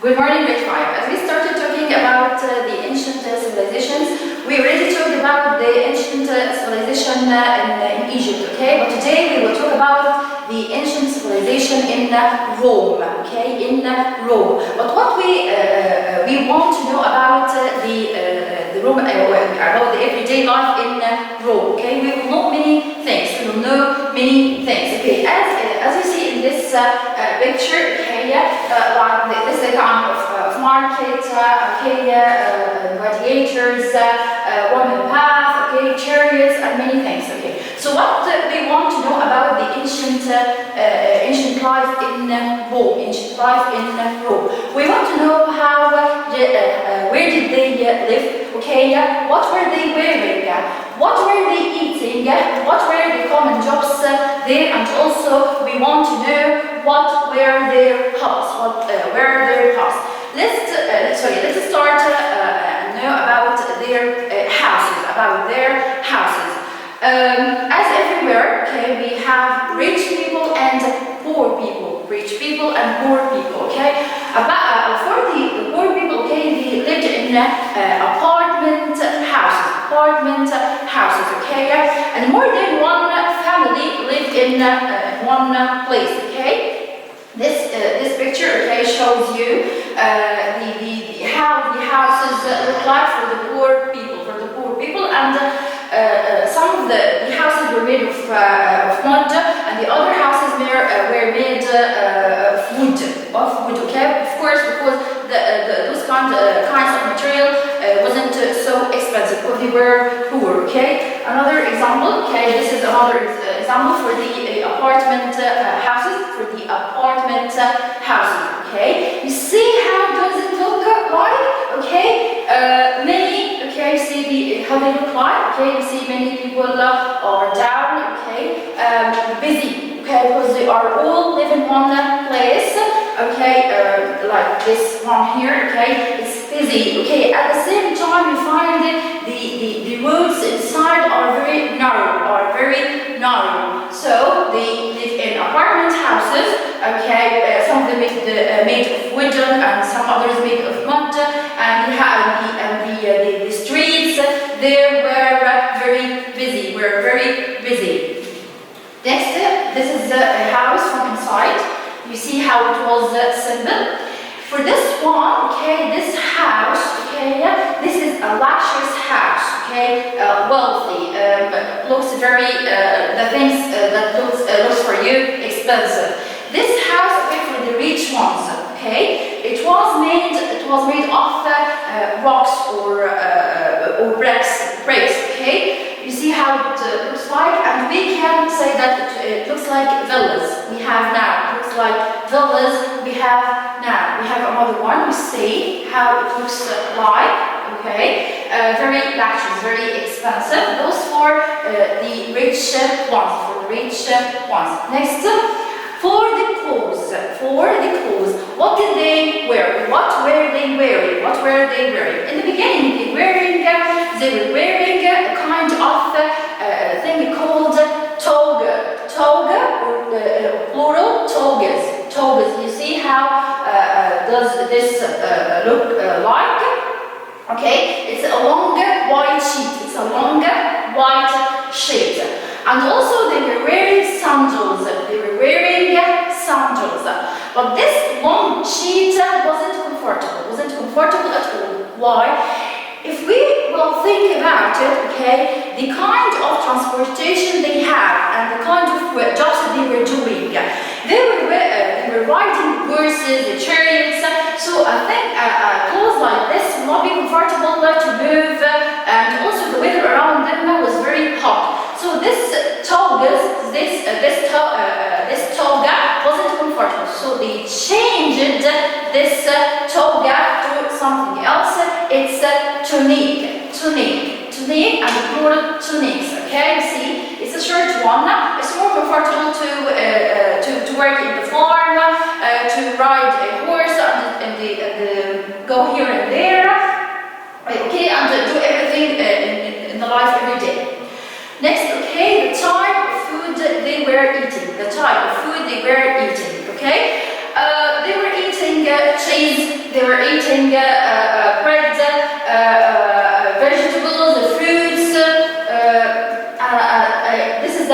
Good morning, grade 5. As we started talking about the ancient civilizations, we already talked about the ancient civilization in Egypt, okay? But today we will talk about the ancient civilization in Rome, okay? In Rome. But what we want to know about the Rome, about the everyday life in Rome, okay? We will know many things. We will know many things, okay? As you see in this picture, okay, like this account of market, gladiators, Roman path, okay, chariots, and many things, okay. So what we want to know about the ancient life in Rome, ancient life in Rome. We want to know how, where did they live, okay, what were they wearing, what were they eating, what were the common jobs there, and also we want to know what were their houses, Let's start know about their houses, as everywhere, okay, we have rich people and poor people, okay. For the poor people, okay, they lived in apartment houses, okay, and more than one family lived in one place, okay. This picture, okay, shows you how the houses look like for the poor people, and some of the houses were made of mud, and the other houses were made of wood, okay. Of course, because those kinds of material wasn't so expensive because they were poor, okay. Another example, okay, this is another example for the apartment houses, okay. You see how does it look like, okay. Many, okay, see how they look like, okay. You see many people are down, okay, busy, okay, because they are all live in one place, okay, like this one here, okay, it's busy, okay. At the same time, you find the roads inside are very narrow, so they live in apartment houses, okay. Some of them made of wood, and some others made of mud, and the streets there were very busy. Next, this is a house from inside. You see how it was simple. For this one, okay, this house, okay, this is a luxurious house, okay, wealthy, looks very, the things that looks for you expensive. This house, okay, for the rich ones, okay, it was made of rocks or bricks, okay. You see how it looks like, and we can say that it looks like villas we have now. It looks like villas we have now. We have another one. We see how it looks like, okay. Very luxurious, very expensive. Those for the rich ones. Next, for the clothes, what did they wear? What were they wearing? In the beginning, they were wearing a kind of thing called toga, or plural togas. You see how does this look like? Okay, it's a long white sheet. And also they were wearing sandals. But this long sheet wasn't comfortable at all. Why? If we will think about it, okay, the kind of transportation they had and the kind of jobs that they were doing, they were riding horses, the chariots. So I think clothes like this will not be comfortable to move, and also the weather around them was very hot. So this toga wasn't comfortable. So they changed this toga to something else. It's tunic, and the plural tunics. Okay, you see, it's a short one. It's more comfortable to work in the farm, to ride a horse, and go here and there. Okay, and do everything in the life every day. Next, okay, the type of food they were eating. Okay, they were eating cheese. they were eating bread, vegetables, fruits. This is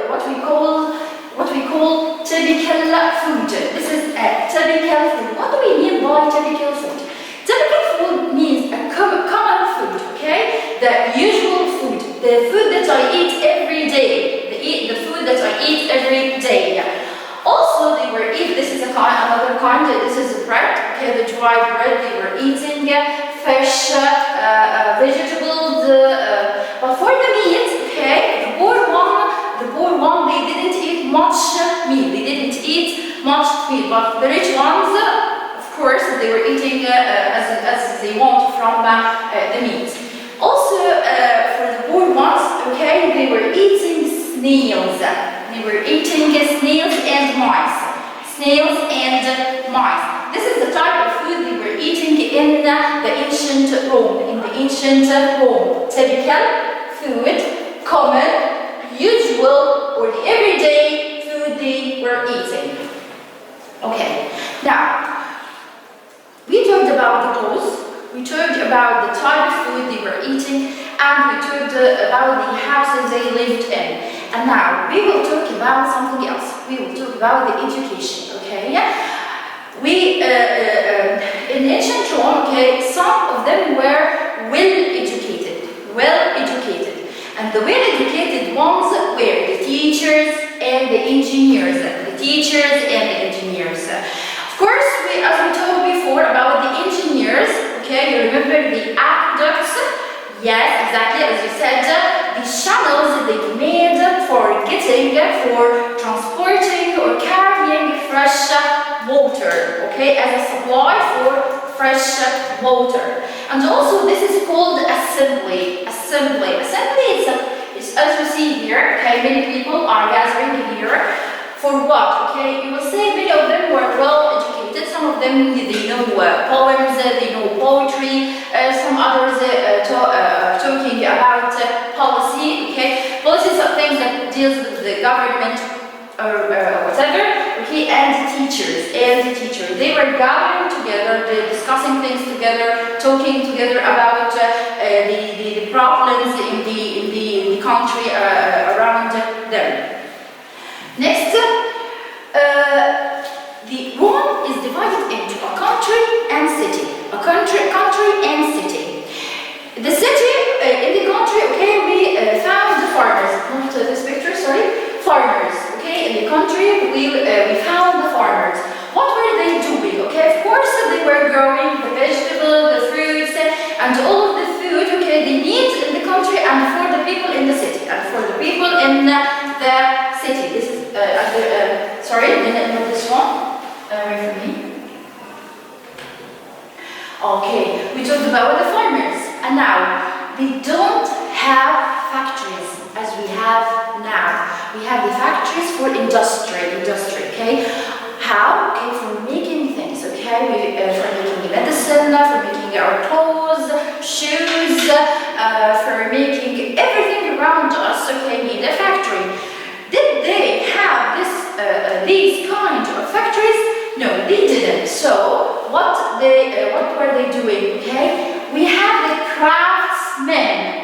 what we call typical food. This is a typical food. What do we mean by typical food? Typical food means a common food, okay? The usual food, the food that I eat every day, the food that I eat every day. Also, they were eating, this is another kind, this is bread, okay, the dry bread, they were eating fish, vegetables, but for the meat, okay, the poor one, they didn't eat much meat, but the rich ones, of course, they were eating as they want from the meat. Also, for the poor ones, okay, they were eating snails. They were eating snails and mice. This is the type of food they were eating in the ancient Rome. Typical food, common, usual, or the everyday food they were eating. Okay, now, we talked about the clothes, we talked about the type of food they were eating, and we talked about the houses they lived in. And now, we will talk about something else. We will talk about the education, okay? We, in ancient Rome, okay, some of them were well-educated. And the well-educated ones were the teachers and the engineers. Of course, as we talked before about the engineers, okay, you remember the aqueducts? Yes, exactly, as you said, the channels they made for transporting or carrying fresh water, okay, as a supply for fresh water. And also this is called assembly. It's as you see here, okay, many people are gathering here. For what? Okay, you will say many of them were well educated, some of them they know poems, they know poetry, some others talking about policy, okay? Policies are things that deals with the government or whatever, okay? And teachers. They were gathering together, they're discussing things together, talking together about the problems in the country around them. Next, the Rome is divided into a country and city. The city, in the country, okay, we found the farmers. Not this picture, sorry. Farmers, okay, in the country, we found the farmers. What were they doing? Okay, of course, they were growing the vegetables, the fruits, and all of the food, okay, they need in the country and for the people in the city. This is, sorry, not this one. Wait for me. Okay, we talked about the farmers, and now they don't have factories as we have now. We have the factories for industry, okay? How? Okay, for making things, okay? For making medicine, for making our clothes, shoes, for making everything around us, okay, need a factory. Did they have these kind of factories? No, they didn't. So, what were they doing, okay? We have the craftsmen,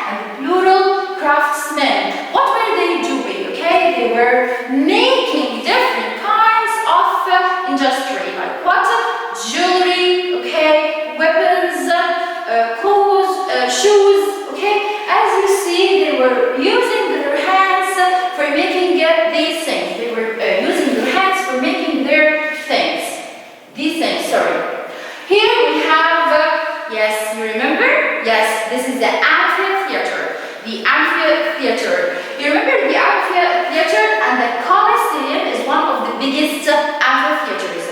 and the plural craftsmen. What were they doing, okay? They were making different kinds of industry, like what? Jewelry, okay? Weapons, clothes, shoes, okay? As you see, they were using their hands for making these things. They were using their hands for making their things. Here we have, yes, you remember? Yes, this is the amphitheater. You remember the amphitheater, and the Colosseum is one of the biggest amphitheaters.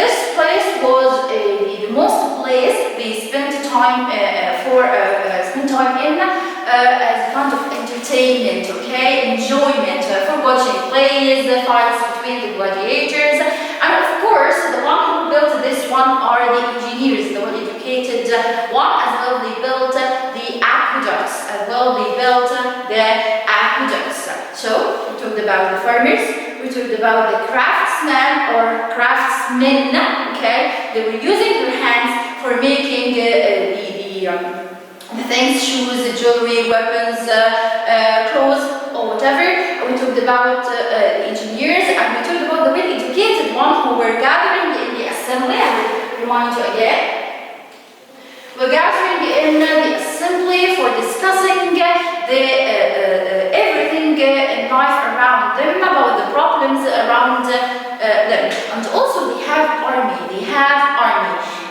This place was the most place they spent time in as a kind of entertainment, okay, enjoyment, for watching plays, the fights between the gladiators, and of course the one who built this one are the engineers, the well-educated one, as well they built the aqueducts as well. they built the aqueducts. So we talked about the farmers, we talked about the craftsmen or craftsmen, okay? They were using their hands for making the things, shoes, jewelry, weapons, clothes, or whatever. We talked about engineers, and we talked about the well-educated ones who were gathering in the assembly. I will remind you again. We're gathering in the assembly for discussing everything in life around them, about the problems around them. And also they have army.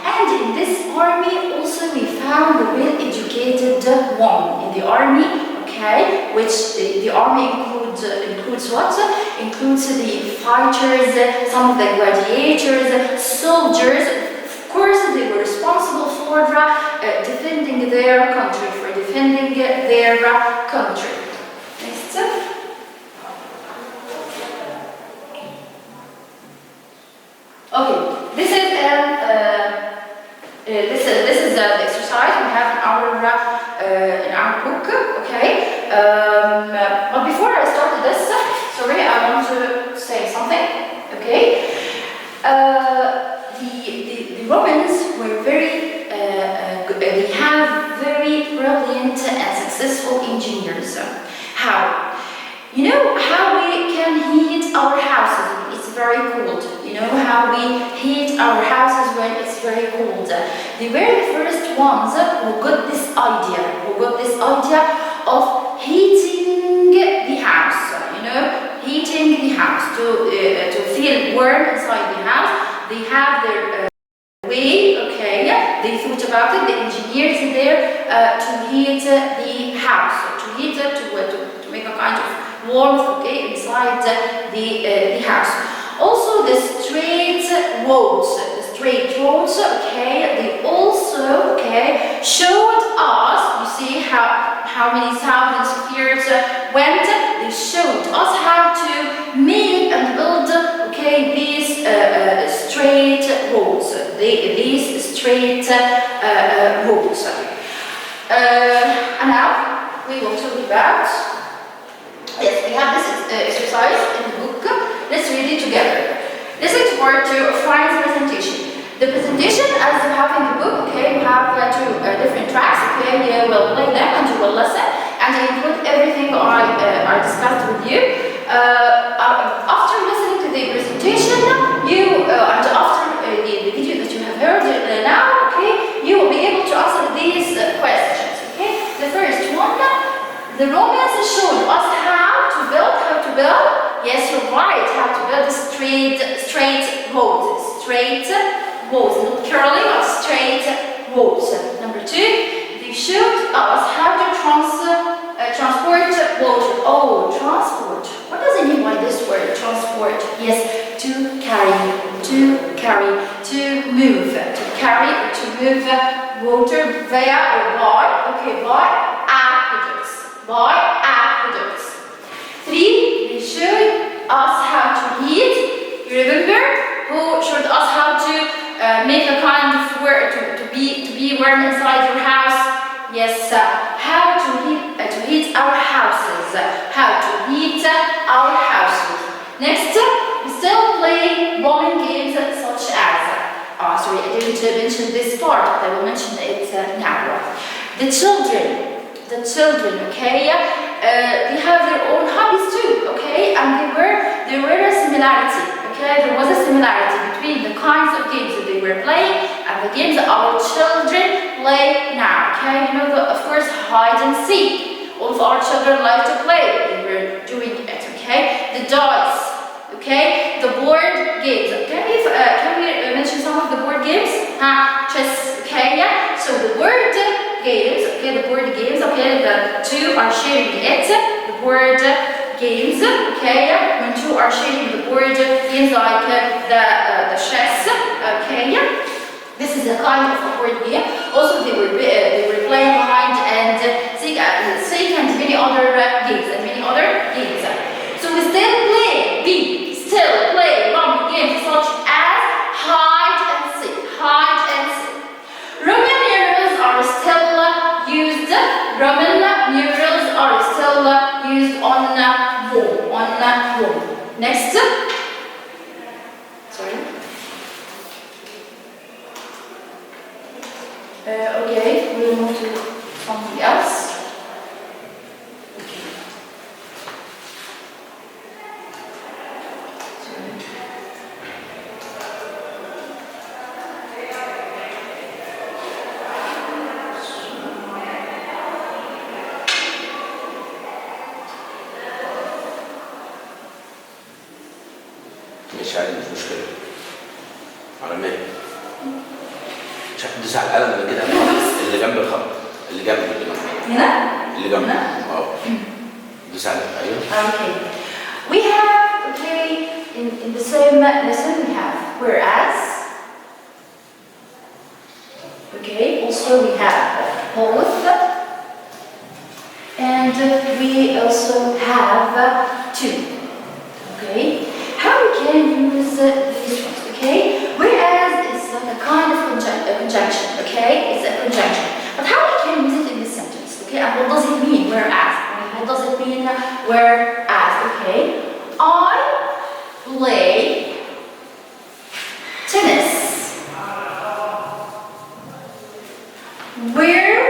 And in this army also we found the well-educated one in the army, okay, which the army includes what? Includes the fighters, some of the gladiators, soldiers. Of course, they were responsible for defending their country, Next. Okay, this is the exercise we have in our book. Okay, but before I started this, sorry, I want to say something. Okay, the Romans were very good. They have very brilliant and successful engineers. How? You know how we can heat our houses when it's very cold. You know how we heat our houses when it's very cold. They were the first ones who got this idea of heating the house. You know, heating the house to feel warm inside the house. They have their way. Okay, they thought about it. The engineers there to heat the house, to make a kind of warmth, okay, inside the house. Also the straight roads, okay, they also, okay, showed us, you see how many thousands of years went, they showed us how to make and build, okay, these straight roads, and now we will talk about, yes, we have this exercise in the book. Let's read it together. Listen to part 2 of Ryan's presentation. The presentation, as you have in the book, okay, we have two different tracks, okay, you will play them and you will listen, and I include everything I discussed with you. After listening to the presentation, and after the video that you have heard now, okay, you will be able to answer these questions, okay. The first one, the Romans showed us how to build. Yes, you're right. How to build straight roads. Not curly, but straight roads. Number 2, they showed us how to transport water. Oh, transport. What does it mean by this word, transport? Yes, to carry, to move water via or by aqueducts. 3, they showed us how to heat. You remember? Who showed us how to make a kind of work to be warm inside your house? Yes, how to heat our houses. Next, we still play bowling games such as. Sorry, I didn't mention this part, but I will mention it now. The children, okay, they have their own hobbies too, okay, and there were a similarity, okay, there was a similarity between the kinds of games that they were playing and the games that our children play now, okay, you know, of course, hide and seek, all of our children like to play, they were doing it, okay, the dice, okay, the board games, can we mention some of the board games, chess, okay, yeah, so the board games, okay, the 2 are sharing it, the board games, okay, when 2 are sharing the board games like the chess, okay, this is a kind of a board game. Also they were playing hide and seek and many other games, so we still play random games such as hide and seek. Roman numerals are still used. Roman numerals used on womb. Next. Sorry. Okay, we'll move to something else. Okay. Sorry. مش عادي، مش مشكلة. على مين؟ دوس على القلم اللي كده، اللي جنب الخط، اللي جنب هنا؟ اللي جنب. دوس على ايوه. Okay. We have, okay, in the same lesson we have whereas. Okay, also we have both. And we also have to. Okay. How we can use these ones, okay? Whereas is like a kind of conjunction, okay? It's a conjunction. But how we can use it in this sentence, okay? And what does it mean, whereas? What does it mean, whereas, okay? I play tennis. Whereas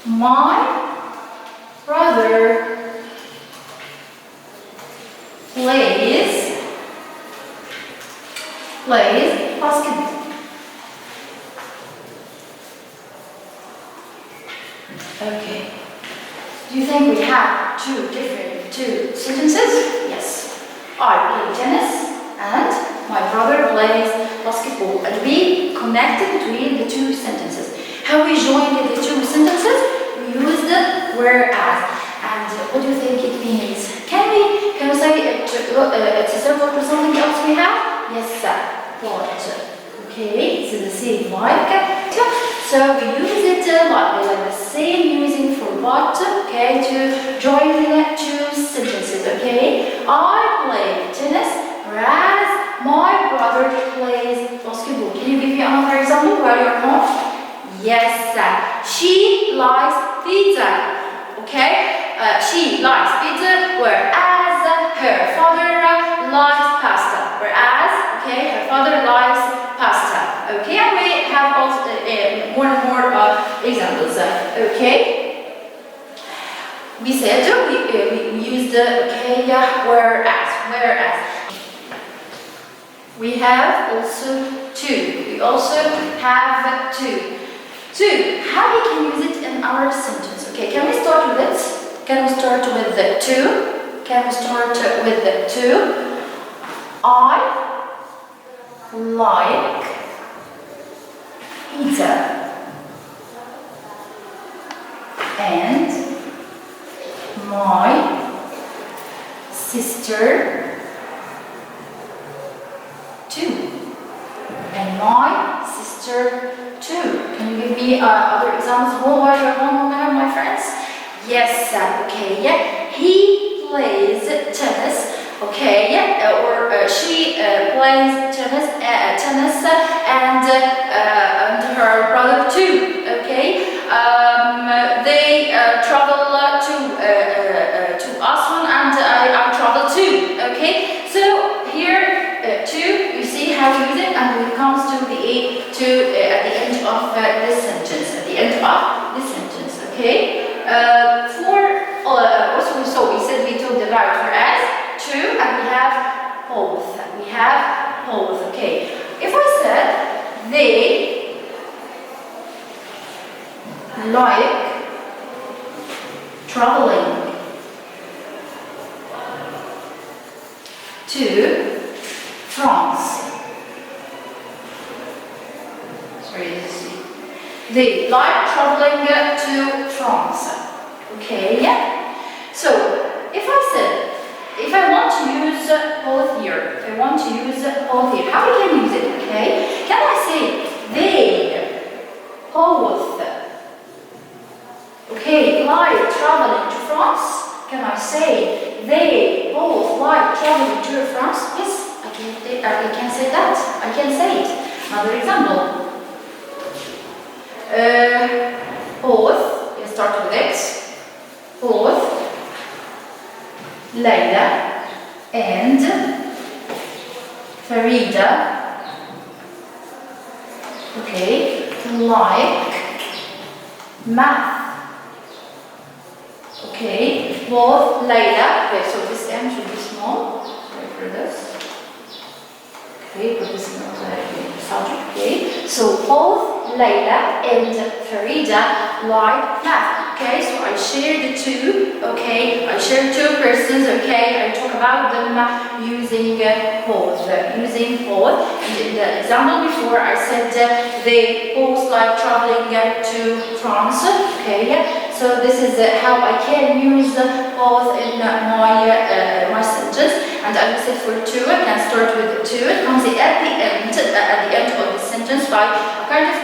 my brother plays basketball. Okay. Do you think we have two sentences? Yes. I play tennis and my brother plays basketball. And we connected between the two sentences. How we joined the two sentences? We used the whereas. And what do you think it means? Can we say it's a symbol for something else we have? Yes, but. Okay, it's the same like. So we use it like the same using for but, okay, to join the two sentences, okay? I play tennis, whereas my brother plays basketball. Can you give me another example while you're home? Yes, she likes pizza, okay? She likes pizza, whereas her father likes pasta. Whereas, okay, her father likes pasta. Okay, and we have also more and more examples. Okay, we said we used okay, whereas. We have also to. We also have to. How we can use it in our sentence? Okay, can we start with it? Can we start with the to? Can we start with the to? I like pizza and my sister too. And my sister too. Can you give me other examples while you're home, my friends? Yes, okay, yeah. He plays tennis, okay, yeah, or she plays tennis, and her brother too, okay. They travel to Aswan, and I travel too, okay. So here too, you see how we use it, and when it comes to the to at the end of this sentence, okay. So we said we took the verb whereas, to, and we have both. Okay. If I said they like traveling to France. They like traveling to France. Okay, yeah? So, if I want to use both here, how we can use it, okay? Can I say they both, okay, like traveling to France? Can I say they both like traveling to France? Yes, I can say that. I can say it. Another example. both, you start with X, both Layla and Farida, okay, like math. Okay, both Layla, okay, so this M should be small, sorry for this. Okay, but this is not the subject, okay. So both Layla and Farida like math, okay. So I share the two, okay. I share two persons, okay. I talk about them using both, And in the example before, I said they both like traveling to France, okay. So this is how I can use both in my sentence. And as I said, for two, I can start with two. It comes at the end of the sentence by a kind of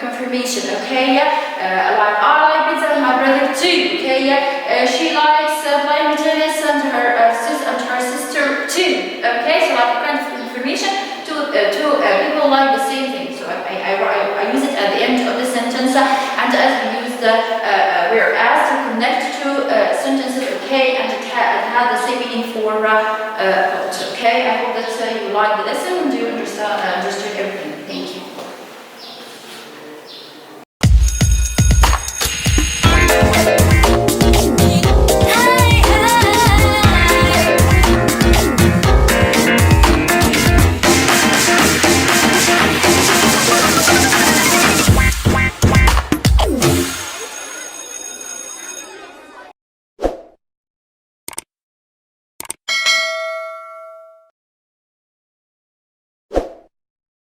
confirmation, okay? Like I like pizza and my brother too, okay? She likes playing tennis and her sister too, okay? So like a kind of confirmation to people like the same thing. So I use it at the end of the sentence, and as we use the whereas to connect two sentences, okay, and it had the same meaning for both, okay. I hope that you like the lesson and you understood everything.